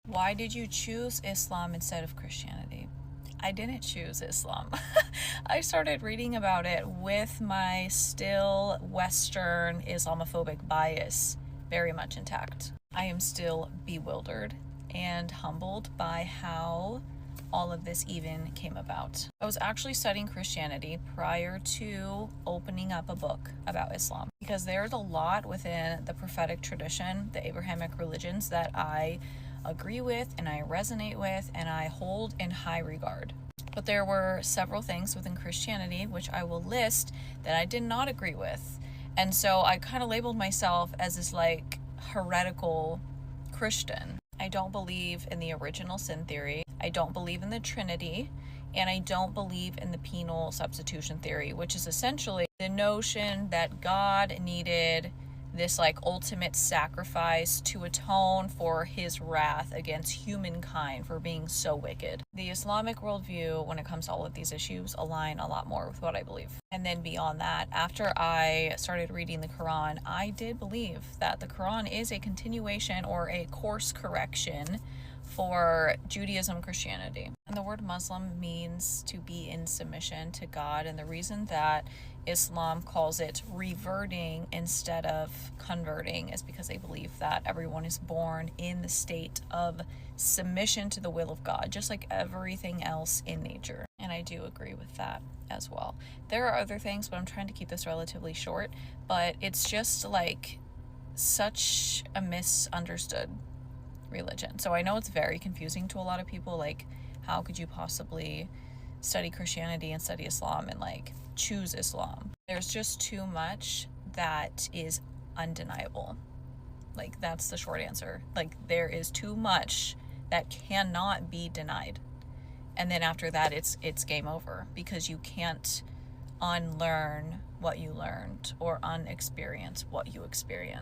Why did you choose Islam instead of Christianity? I didn't choose Islam. I started reading about it with my still Western Islamophobic bias very much intact. I am still bewildered and humbled by how all of this even came about. I was actually studying Christianity prior to opening up a book about Islam because there's a lot within the prophetic tradition, the Abrahamic religions, that I agree with and I resonate with and I hold in high regard. But there were several things within Christianity which I will list that I did not agree with. And so I kind of labeled myself as this like heretical Christian. I don't believe in the original sin theory. I don't believe in the Trinity. And I don't believe in the penal substitution theory, which is essentially the notion that God needed this like ultimate sacrifice to atone for his wrath against humankind for being so wicked. The Islamic worldview, when it comes to all of these issues, align a lot more with what I believe. And then beyond that, after I started reading the Quran, I did believe that the Quran is a continuation or a course correction for Judaism, Christianity. And the word Muslim means to be in submission to God. And the reason that Islam calls it reverting instead of converting is because they believe that everyone is born in the state of submission to the will of God, just like everything else in nature. And I do agree with that as well. There are other things, but I'm trying to keep this relatively short, but it's just like such a misunderstood religion. So I know it's very confusing to a lot of people, like how could you possibly study Christianity and study Islam and like choose Islam? There's just too much that is undeniable. Like that's the short answer. Like there is too much that cannot be denied. And then after that it's game over because you can't unlearn what you learned or unexperience what you experienced.